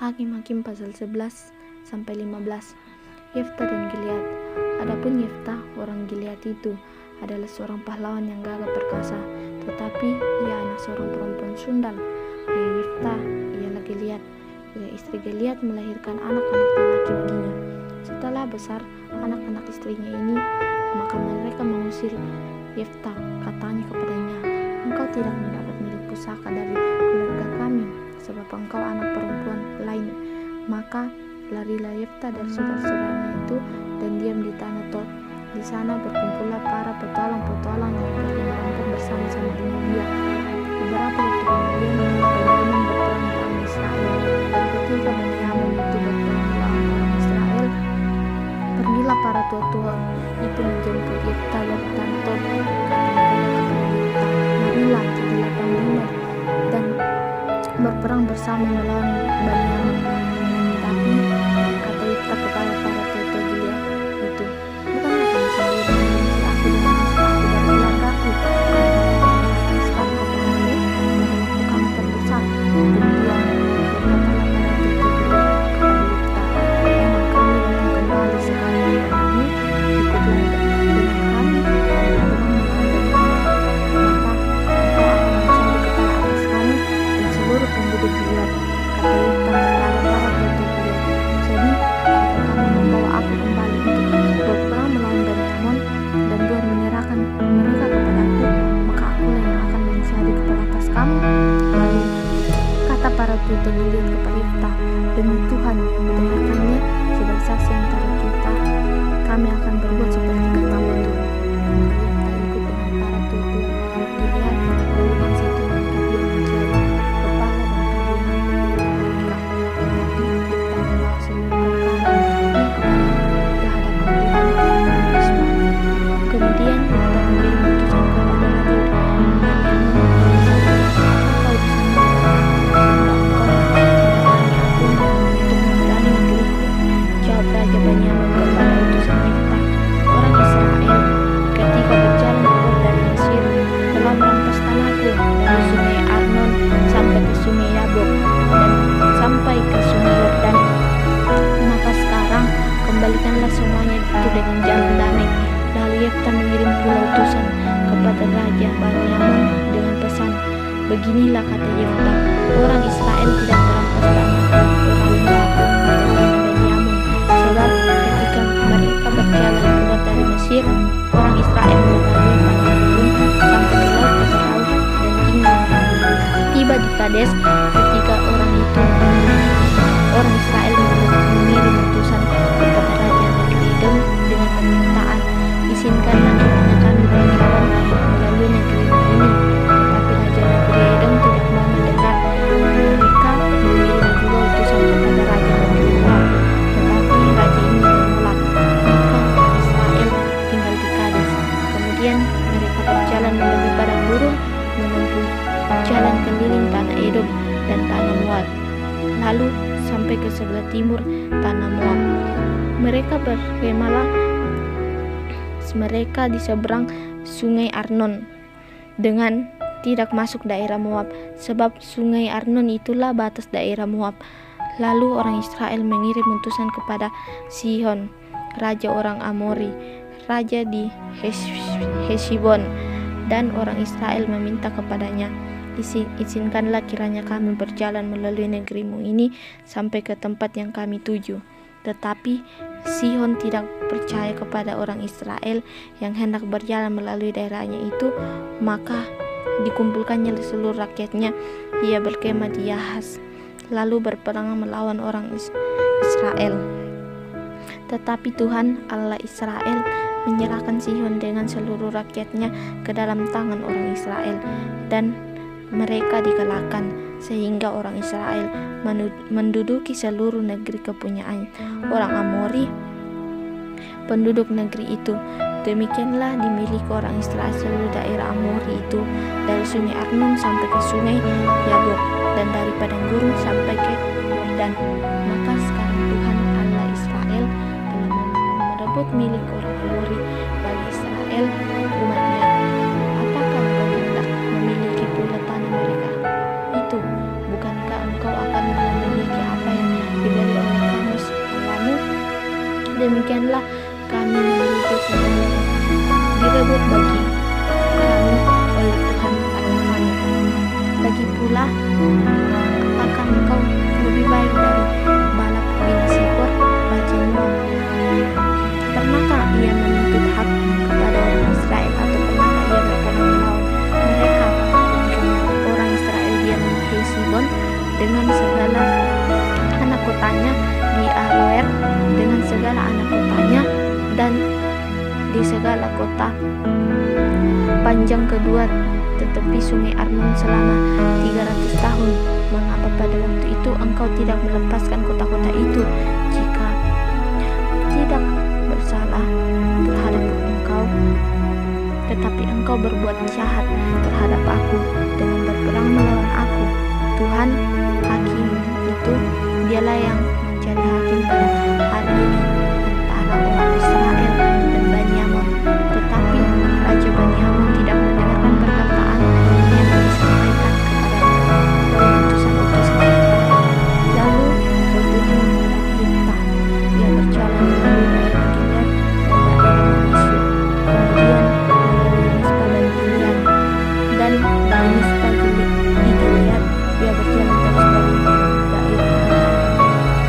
Hakim-Hakim pasal 11 sampai 15. Yefta dan Gilead. Adapun Yefta, orang Gilead itu adalah seorang pahlawan yang gagah perkasa, tetapi ia anak seorang perempuan sundal. Ayah Yefta ialah Gilead. Istri Gilead melahirkan anak-anak lelaki baginya. Setelah besar anak-anak istrinya ini, maka mereka mengusir Yefta. Katanya kepadanya, "Engkau tidak mendapat milik pusaka dari keluarga kami, sebab engkau anak perempuan lain." Maka larilah Yefta dari saudara-saudaranya itu dan diam di tanah Tob. Di sana berkumpullah para petualang-petualang yang pergi merampok bersama-sama dengan dia. Beberapa waktu kemudian Benyamin berperang melawan Israel, dan ketika Benyamin itu berperang melawan orang Israel, pergilah para tua-tua itu menjemput Yefta dari tanah Tob. Kata mereka kepada Yefta, "Marilah jadilah panglima dan berperang bersama melawan Benyamin." Tapi kata Yefta kepada para tua-tua Gilead itu, "Bukanlah kamu sendiri mengisi aku dan mengisi aku dari keluargaku, sekarang kau mengambil dan waktu kami terdesak." Kemudian berkatalah para tua-tua Gilead kepada Yefta, "Memang kami datang kembali sekarang dari kami, ikutlah dengan kami berperang melawan Benyamin, maka engkau akan mencambuk kepala atas kami dan seluruh penduduk Gilead." Kata Yefta kepada para tua-tua Gilead, "Jadi jika kamu membawa aku kembali untuk berperang melawan Benyamin dan Tuhan menyerahkan mereka kepadaku, maka akulah yang akan menjadi kepala atas kamu." Lalu kata para tua-tua Gilead kepada Yefta, "Demi Tuhan yang mendengarkannya sebagai saksi antara kita, kami akan berbuat seperti katamu Tuhan." Maka Yefta ikut dengan para tua-tua Gilead, lalu bangsa itu mengangkat dia menjadi kepala dan panglima mereka. Tetapi Yefta membawa seluruh perkara ke hadapan Tuhan dan semua. Kemudian Yefta mengirim utusan kepada Raja Benyamin, "Apakah kau bisa melawan sehingga engkau menerangi aku untuk memerangi negeriku?" Jawab Raja Benyamin kepada utusan Yefta, "Orang Israel ketika berjalan keluar dari Mesir telah merampas tanahku dari sungai Arnon sampai ke sungai Yabok dan sampai ke sungai Yordan. Maka sekarang kembalikanlah semuanya itu dengan jalan damai." Lalu Yefta mengirim pula utusan kepada Raja Benyamin dengan pesan, "Beginilah kata Yefta, orang Israel tidak merampas tanah orang Moab atau tanah Benyamin, sebab ketika mereka berjalan keluar dari Mesir, orang Israel melalui padang gurun sampai ke laut Teberau dan tinggal. Tiba di Kades, ketika orang Israel mengirim utusan kepada Raja negeri Edom dengan permintaan, 'Izinkanlah kiranya kami berjalan melalui negeri ini.' Tetapi Raja negeri Edom tidak mau mendengar. Mereka mengirim juga utusan kepada Raja negeri Moab, tetapi raja ini menolak. Maka Israel tinggal di Kades. Kemudian mereka berjalan melalui padang gurun, menempuh jalan keliling tanah Edom dan tanah Moab, lalu sampai ke sebelah timur tanah Moab. Mereka di seberang sungai Arnon dengan tidak masuk daerah Moab, sebab sungai Arnon itulah batas daerah Moab. Lalu orang Israel mengirim utusan kepada Sihon, raja orang Amori, raja di Heshbon, dan orang Israel meminta kepadanya, "Izinkanlah kiranya kami berjalan melalui negerimu ini sampai ke tempat yang kami tuju." Tetapi Sihon tidak percaya kepada orang Israel yang hendak berjalan melalui daerahnya itu, maka dikumpulkannya seluruh rakyatnya. Ia berkemah di Yahaz, lalu berperang melawan orang Israel. Tetapi Tuhan Allah Israel menyerahkan Sihon dengan seluruh rakyatnya ke dalam tangan orang Israel, dan mereka dikalahkan, sehingga orang Israel menduduki seluruh negeri kepunyaan orang Amori, penduduk negeri itu. Demikianlah dimiliki orang Israel seluruh daerah Amori itu, dari sungai Arnon sampai ke sungai Yabok, dan dari padang gurun sampai ke Yordan. Maka sekarang Tuhan Allah Israel telah merebut milik orang Amori bagi Israel umatnya. Apakah engkau hendak memiliki pula tanah mereka itu? Bukankah engkau akan memiliki apa yang demikianlah kami memiliki segala direbut bagi kami oleh Tuhan Allah kami. Lagi pula, apakah engkau lebih baik dari Balak bin Sipor bagimu? Pernahkah ia menuntut hak kepada orang Israel, atau pernahkah ia berperang melawan mereka ketika orang Israel dia memiliki Sihon dengan segala anak kotanya di Aroer, dengan segala anak kotanya, dan di segala kota panjang kedua tepi sungai Arnon selama 300 tahun. Mengapa pada waktu itu engkau tidak melepaskan kota-kota itu? Jika tidak bersalah terhadap engkau, tetapi engkau berbuat jahat terhadap aku dengan berperang melawan aku. Tuhan hakim itu, dialah yang menjadi hakim pada hari ini antara orang Israel dan Bani Amon. Tetapi Raja Bani Amon tidak mendengarkan perkataan yang disampaikan kepadanya oleh utusan-utusan. Lalu Tuhan memerintah ia berjalan melalui daerah Gilead dan daerah Mesir, kemudian melalui Mispa dan Gilead, dan dari Mispa di Gilead ia berjalan terus dari daerah Gaza.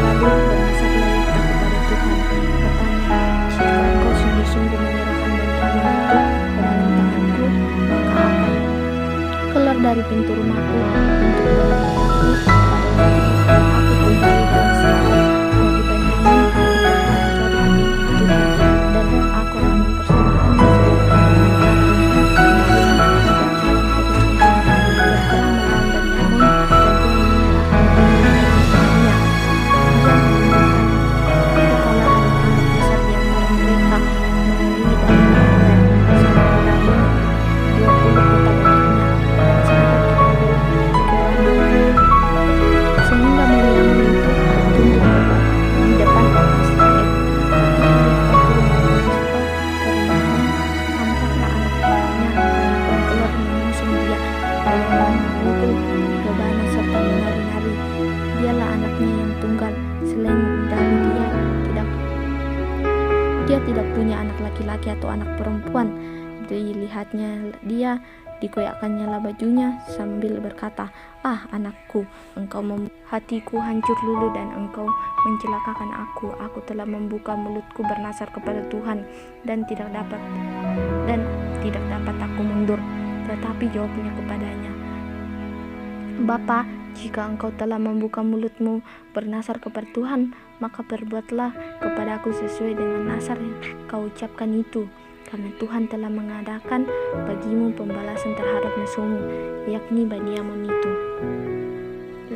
Lalu bernasarlah Yefta kepada Tuhan, katanya, jika engkau sungguh-sungguh menyerahkan Bani Amon itu ke dalam tanganku, maka akan keluar dari pintu rumahku untuk menemui pada waktu itu aku kembali dan Israel bagi Bani Amon mencari hati itu, dan aku akan mempersembahkannya sebagai kemenangan aku. Kemudian berjalan habis itu berperang melawan Bani Amon, dan Tuhan menyerahkan Bani Amon ke tangannya. Dia mengumpulkan kepala anak-anak besar di antara mereka melalui daerah Aroer sampai pada Rimon, 20 kota baginya, dan sampai kepada Gerar, sehingga Bani Amon itu tunduk di depan orang Israel. Ketika Yefta turun dari Mispa ke rumahnya, tampaklah anak-anaknya yang keluar mengusung dia dengan memukul rebana serta menari-nari. Dialah anaknya yang tunggal, selain dari dia tidak punya anak laki-laki atau anak perempuan. Dilihatnya dia, dikoyakkannya lah bajunya sambil berkata, "Ah, anakku, engkau hatiku hancur lulu dan engkau mencelakakan aku. Aku telah membuka mulutku bernasar kepada Tuhan dan tidak dapat aku mundur." Tetapi jawabnya kepadanya, "Bapa, jika engkau telah membuka mulutmu bernasar kepada Tuhan, maka perbuatlah kepada aku sesuai dengan nasar yang kau ucapkan itu, karena Tuhan telah mengadakan bagimu pembalasan terhadap musuhmu, yakni Bani Amon itu."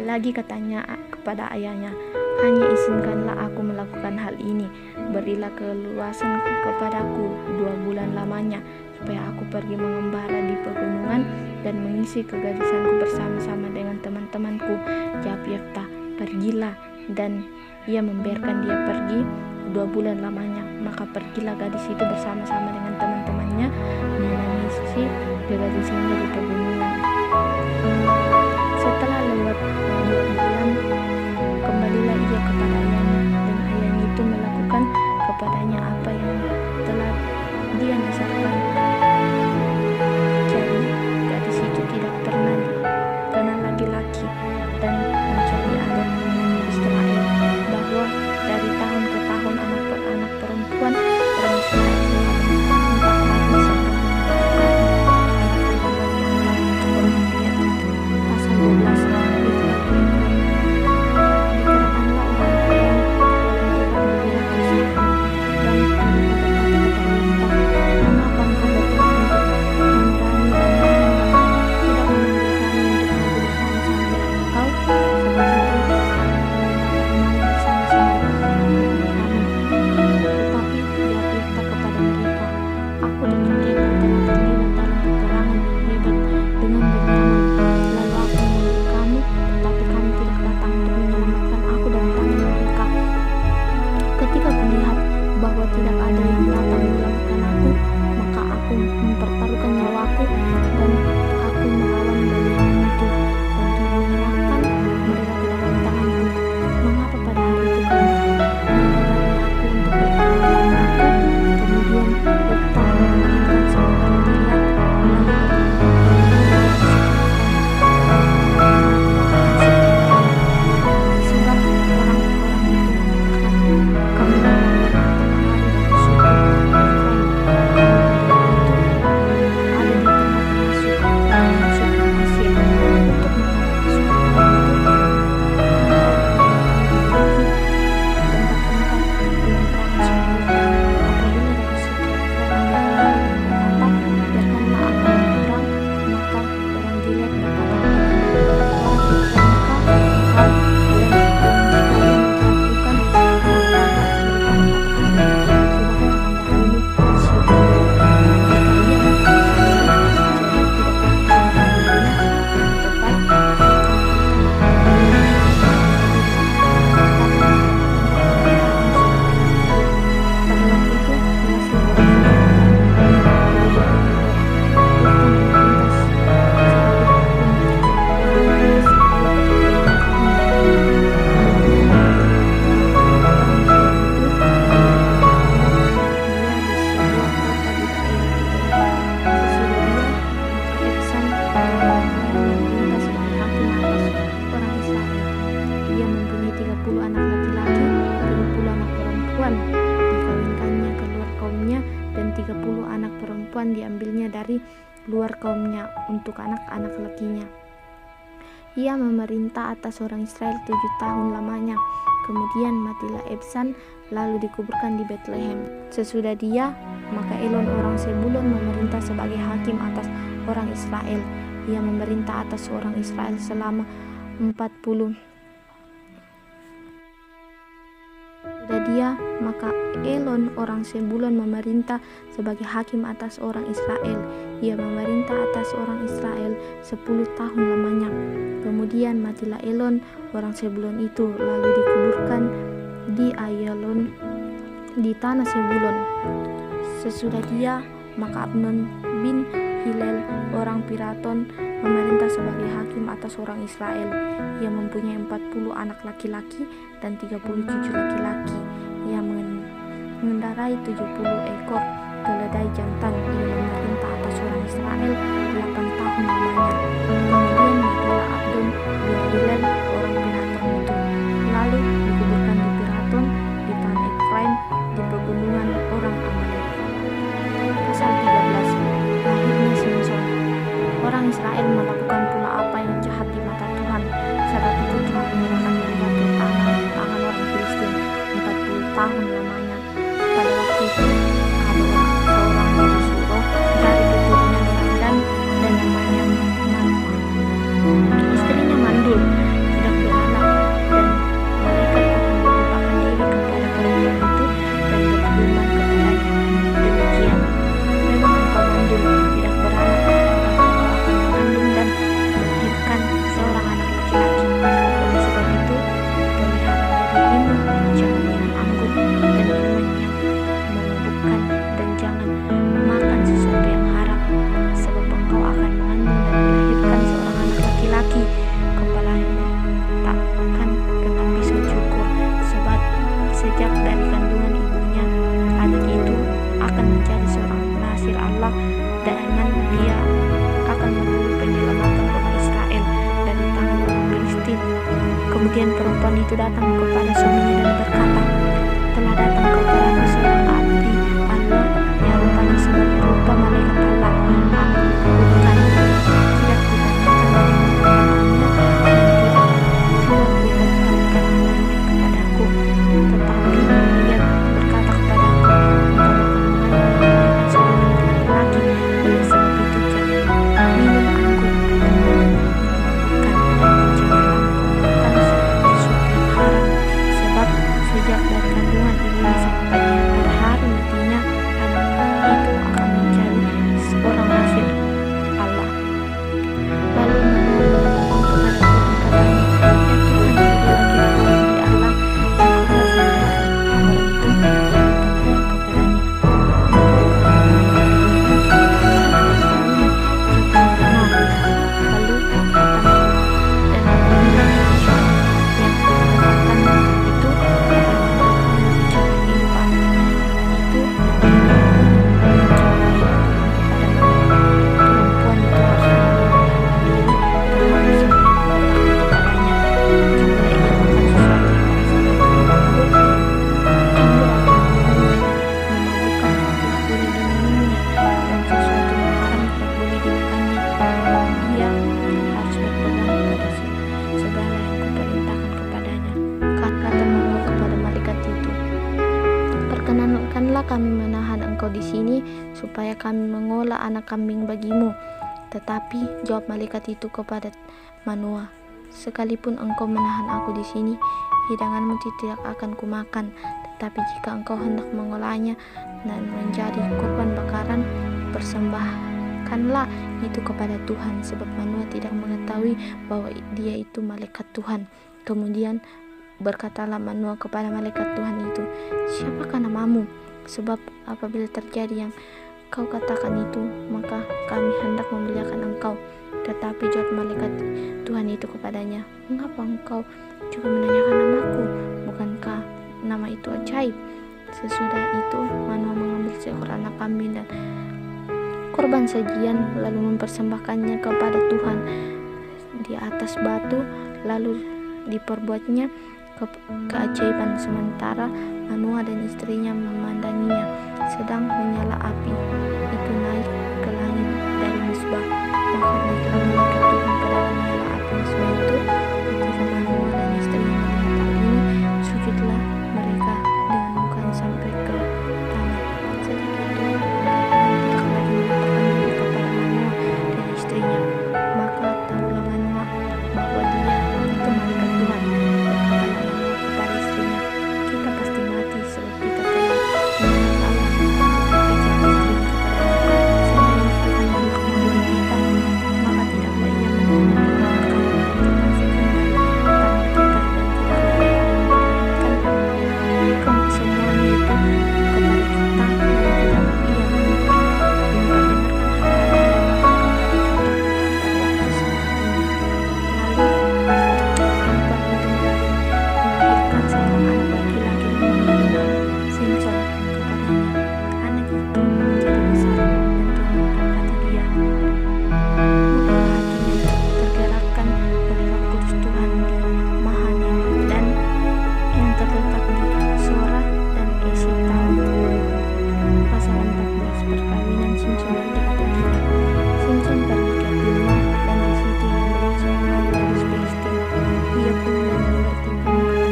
Lagi katanya kepada ayahnya, "Hanya izinkanlah aku melakukan hal ini. Berilah keluasan kepadaku 2 bulan lamanya, supaya aku pergi mengembara di pegunungan dan mengisi kegadisanku bersama-sama dengan teman-temanku." Jawab Yefta, "Pergilah." Dan ia membiarkan dia pergi 2 bulan lamanya. Maka pergilah gadis itu bersama-sama dengan teman-temannya mengisi kegadisannya di pegunungan. Setelah lewat 2 bulan, kembalilah ia kepada ayahnya, dan ayahnya itu melakukan kepadanya apa yang telah dia nasarkan. Jadi gadis itu tidak pernah dikenal lagi-laki, dan menjadi adat Israel bahwa dari tahun ke tahun anak perempuan orang Israel selalu 4 hari serta menyerahkan anak perempuan yang lain untuk orang Gilead itu. Pasal 12. 30 anak laki-laki, 30 anak perempuan dikawinkannya ke luar kaumnya, dan 30 anak perempuan diambilnya dari luar kaumnya untuk anak-anak lakinya. Ia memerintah atas orang Israel 7 tahun lamanya. Kemudian matilah Ebsan, lalu dikuburkan di Betlehem. Sesudah dia, maka Elon orang Sebulon memerintah sebagai hakim atas orang Israel. Ia memerintah atas orang Israel selama 40. Sesudah dia, maka Elon orang Sebulon memerintah sebagai hakim atas orang Israel. Ia memerintah atas orang Israel 10 tahun lamanya. Kemudian matilah Elon orang Sebulon itu, lalu dikuburkan di Ayalon di tanah Sebulon. Sesudah dia, maka Abnon bin Hilel orang Piraton memerintah sebagai hakim atas orang Israel. Ia mempunyai 40 anak laki-laki dan 30 cucu laki-laki. Ia mengendarai 70 ekor keledai jantan. Ia memerintah atas orang Israel 8 tahun lamanya. Kemudian matilah Abdon bin Hilel orang Piraton itu, lalu dikuburkan di Piraton di tanah Efraim di pegunungan orang Amalek. Pasal 13. Lahirnya Simson. Orang Israel melakukan pula apa yang jahat di mata Tuhan. Sebab itu Tuhan menyerahkan mereka ke tangan orang Filistin 40 tahun lamanya. Pada waktu itu ada seorang dari Suro dari keturunan Ladan dan namanya Manoah. Istrinya mandul, tidak beranak, dan malaikat akan melupakan diri kepada perempuan itu dan berfirman kepadanya, demikian, memang engkau mandul, tidak beranak, engkau akan mengandung dan melahirkan seorang anak laki-laki. Oleh sebab itu, peliharalah dirimu, jangan minum anggur dan minuman yang memabukkan, dan jangan makan sesuatu yang haram, sebab engkau akan mengandung dan melahirkan seorang anak laki-laki. Kepalanya takkan kena pisau cukur, sebab sejak dari kandungan ibunya anak itu akan menjadi seorang nasir Allah, dan dia akan memberi penyelamatan orang Israel dari tangan orang Filistin. Kemudian perempuan itu datang kepada suaminya dan berkata, telah datang kepadaku seorang abdi Allah yang rupanya sebagai rupa malaikat Allah. Aku dikabulkan, tidak kutanyakan dari mana datangnya, dan tidak kuberitahukan namanya kepadaku. Tetapi ia berkata kepadaku, engkau akan mengandung seorang laki-laki. Oleh sebab itu jangan minum anggur dan memabukkan, dan janganlah makan sesuatu yang haram, sebab sejak dari kandungan ibunya sampai pada hari matinya anak itu akan menjadi seorang nasir Allah. Lalu Manoah memohon kepada Tuhan katanya, ya Tuhan, segala kita tahu di Allah, engkau harus membiarkan orang itu berkata kepadanya, lalu datanglah dan membunuh Ishak yang kekuatan itu akan menggunakan bicara impan itu dan menjawab kepada perempuan itu harus menahan diri terhadap semua yang kepadanya. Jika ia makan sesuatu yang merasa anggur atau memabukkan, tidak boleh diminumnya, dan sesuatu yang haram tidak boleh dimakannya. Dia harus berpegang pada segala yang kuperintahkan kepadanya. Kata Manoah kepada malaikat itu, perkenankanlah kami menahan engkau di sini, supaya kami mengolah anak kambing bagimu. Tetapi jawab malaikat itu kepada Manoah, sekalipun engkau menahan aku di sini, hidanganmu tidak akan kumakan. Tetapi jika engkau hendak mengolahnya dan menjadi korban bakaran, persembahkanlah itu kepada Tuhan, sebab Manoah tidak mengetahui bahwa dia itu malaikat Tuhan. Kemudian berkatalah Manoah kepada malaikat Tuhan itu, siapakah namamu? Sebab apabila terjadi yang kau katakan itu, maka kami hendak memuliakan engkau. Tetapi jawab malaikat Tuhan itu kepadanya, mengapa engkau juga menanyakan namaku? Bukankah nama itu ajaib? Sesudah itu Manoah mengambil seekor anak kambing dan korban sajian, lalu mempersembahkannya kepada Tuhan di atas batu. Lalu diperbuatnya keajaiban. Sementara Manoah dan istrinya memandanginya sedang menyala api itu naik ke langit dari Misbah. Maka naiklah malaikat Tuhan ke dalam menyala api Misbah itu. Ketika Manoah dan istrinya melihat hal ini, sujudlah mereka dengan mukanya sampai ke tanah. Sejak itu malaikat Tuhan tidak lagi menampakkan diri kepada Manoah dan istrinya. Maka tahulah Manoah bahwa dia itu malaikat Tuhan. Berkatalah Manoah kepada istrinya, kita pasti mati sebab kita telah mengenal Allah. Tetapi jika istrinya kepadanya, seandainya Tuhan hendak membunuh kita, maka tidaklah ia menurunkan malaikat untuk membersihkan dari tangan kita dan tidaklah ia akan memberikan semuanya itu kepada kita dan tidaklah ia memperdengarkan hal-hal yang dilakukan kepada kita pada waktu saat ini. Lalu perempuan itu melahirkan seorang anak laki-laki dan memberikan Simson kepadanya. Anak itu menjadi besar dan Tuhan memberkati dia. Mulailah hatinya tergerakkan oleh Roh Kudus Tuhan di Mahaneim dan yang terletak di Sora dan Esitaol. Pasal 14. Perkawinan Simson dan teka-tekinya. Simson pergi ke Timna dan di situ ia melihat seorang gadis Filistin. Ia pun memberitahukan kepada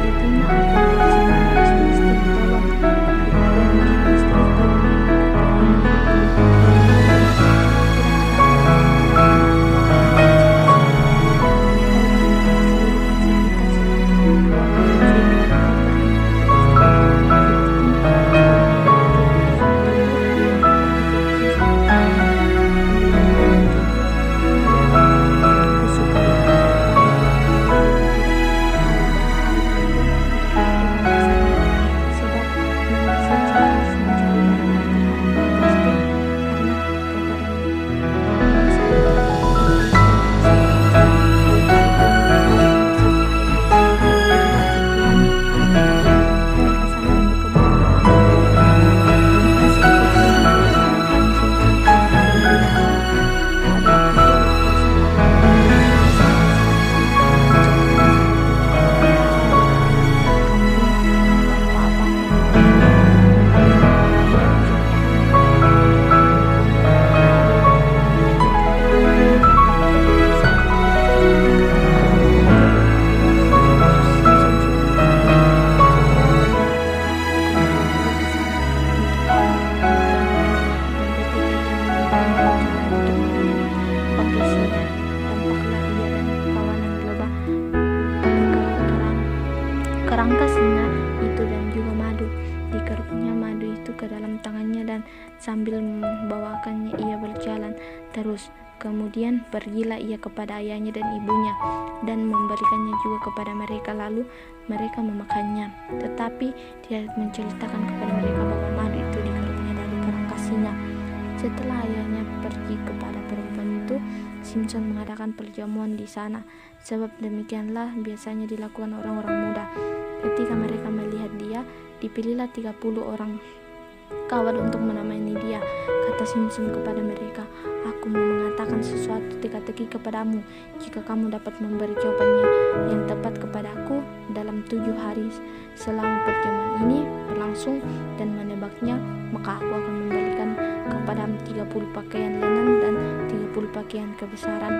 di Timna aku melihat seorang gadis Filistin, tolong berikan menjadi istriku. Kerangka singa itu dan juga madu. Dikeruknya madu itu ke dalam tangannya dan sambil membawakannya ia berjalan terus. Kemudian pergilah ia kepada ayahnya dan ibunya dan memberikannya juga kepada mereka, lalu mereka memakannya. Tetapi dia menceritakan kepada mereka bahwa madu itu dikeruknya dari kerangka singa. Setelah ayahnya pergi kepada perempuan itu, Simson mengadakan perjamuan di sana, sebab demikianlah biasanya dilakukan orang-orang muda. Ketika mereka melihat dia, dipilihlah 30 orang kawat untuk menemani dia. Kata Simson kepada mereka, aku mau mengatakan sesuatu teka-teki kepadamu. Jika kamu dapat memberi jawabannya yang tepat kepadaku dalam 7 hari selama perjamuan ini berlangsung dan menebaknya, maka aku akan memberikan kepadamu 30 pakaian lenan dan 30 pakaian kebesaran.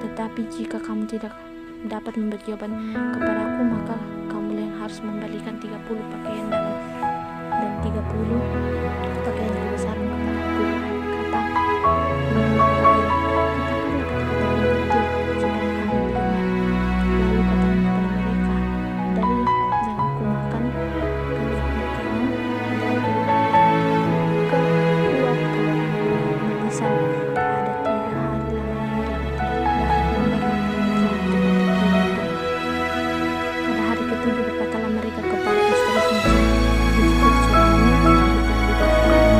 Tetapi jika kamu tidak dapat memberi jawaban kepadaku, maka kamu yang harus memberikan 30 pakaian dalam dan 30 pakaian kebesaran kepadaku. Kata supaya kami belinya. Lalu katanya kepada mereka, dari yang aku makan keluarkan kamu dari keluarkan manisan. Ada 3 hari lamanya mereka tidak dapat memberi teka-teki itu. Pada hari ke-7 berkatalah mereka kepada istri Simson, "Istri suamimu kita di dokter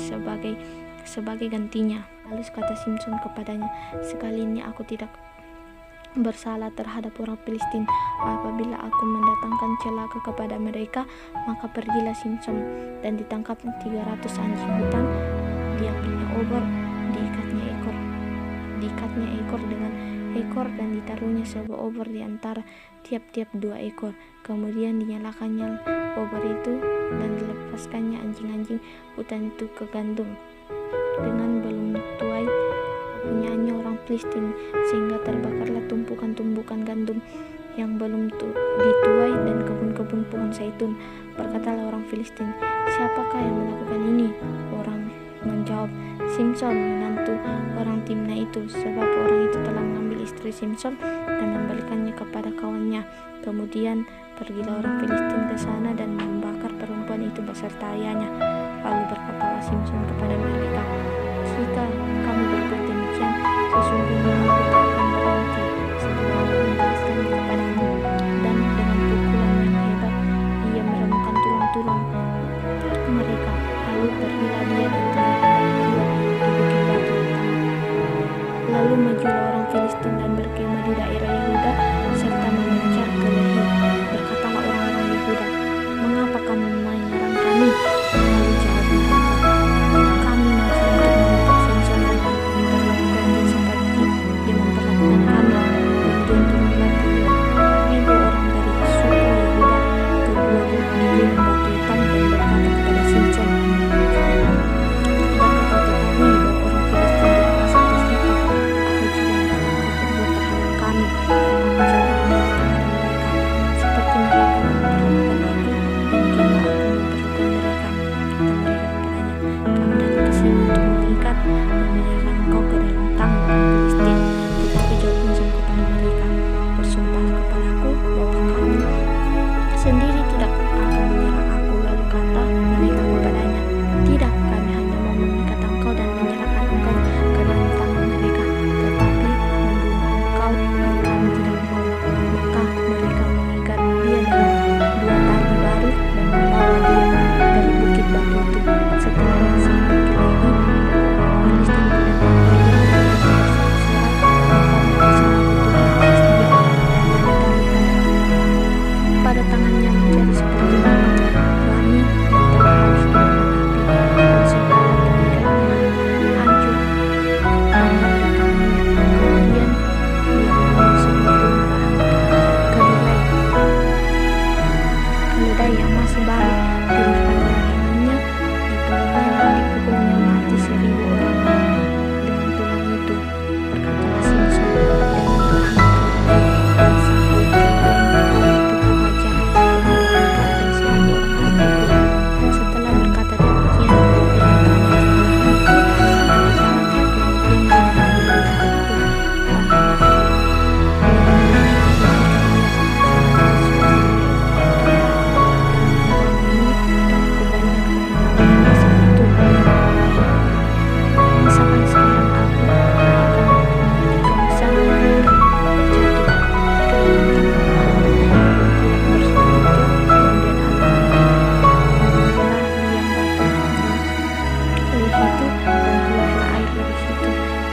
sebagai gantinya. Lalu kata Simson kepadanya, sekali ini aku tidak bersalah terhadap orang Filistin. Apabila aku mendatangkan celaka kepada mereka, maka pergilah Simson dan ditangkap 300 anjing hutan, diambilnya obor, diikatnya ekor dengan ekor dan ditaruhnya sebuah obor di antara tiap-tiap 2 ekor. Kemudian dinyalakannya obor itu dan dilepaskannya anjing-anjing hutan itu ke gandum dengan belum tuai punyaannya orang Filistin, sehingga terbakarlah tumpukan-tumpukan gandum yang belum dituai dan kebun-kebun pohon zaitun. Berkatalah orang Filistin, siapakah yang melakukan ini? Orang menjawab, Simson, menantu orang Timna itu, sebab orang itu telah mengambil istri Simson dan memberikannya kepada kawannya. Kemudian pergilah orang Filistin ke sana dan membakar perempuan itu beserta ayahnya. Lalu berkatalah Simson kepada mereka, jika kamu berbuat demikian, sesungguhnya aku tak akan berhenti sebelum aku membalaskannya kepadamu. Dan dengan pukulan yang hebat, ia meremukkan tulang-tulang mereka. Lalu pergilah dia dan tinggalkan berdua di bukit batu utama. Lalu majulah orang Filistin dan berkemah di daerah Yehuda serta mengejar ke Lehi. Berkatalah orang-orang Yehuda, mengapa kamu menyerang kami? Lalu jawab mereka, kami maju untuk menutup Simson dan memperlakukan dia seperti dia memperlakukan kami. Kemudian turunlah 3.000 orang dari suku Yehuda ke gua di batu hitam dan berkata kepada Simson, tidakkah kau ketahui bahwa orang Filistin berkuasa atas kita? Apa juga yang telah kau perbuat terhadap kami? Maka jawablah kepada mereka, seperti mereka memperlakukan aku, demikianlah aku memperlakukan mereka. Kata mereka kepadanya, kami datang ke sini untuk mengikat dan menyerahkan engkau ke dalam tangan orang Filistin. Tetapi jawab Simson kepada mereka, bersumpahlah kepadaku bahwa kamu sendiri tidak akan menyerang aku. Lalu kata mereka kepadanya, tidak, kami hanya mau mengikat engkau dan menyerahkan engkau ke dalam tangan mereka, tetapi membunuh engkau kami tidak mau. Maka mereka mengikat dia dengan 2 tali baru dan membawa dia dari bukit batu itu. Setelah sampai ke Lehi, Filistin menembak dia dengan bersorak-sorak, maka mereka semua bertubuh atas dia dan menekan pada tangannya menjadi seperti lubang wangi yang telah harus dimakan api, dan segala pengikatnya hancur tangan di tangannya. Kemudian ia membawa sebuah keledai yang masih baru, diberikannya tangannya, dipelihnya dan dipukulnya mati 1.000 orang dengan tulang itu. Berkatalah Simson dengan berangkat dan sambut keledai itu ke wajah dan mengikat dan 1.000 orang terpukul. Dan setelah berkata demikian, dengan tangannya kemudian dia mengambil leher itu. Misalkan sekarang aku akan memberikan sana dan jatuh ke dalam tangan orang yang tidak bersuatu itu. Kemudian Allah membunuhlah liang batu Lehi itu dan keluarlah air dari situ.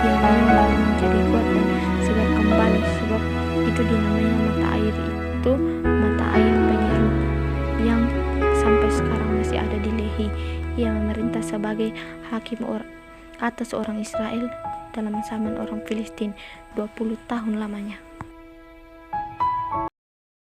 Liang lalu menjadi kuat dan segar kembali, sebab itu dinamai mata air itu mata air penyeru yang sampai sekarang masih ada di Lehi. Ia memerintah sebagai hakim atas orang Israel dalam zaman orang Filistin 20 tahun lamanya.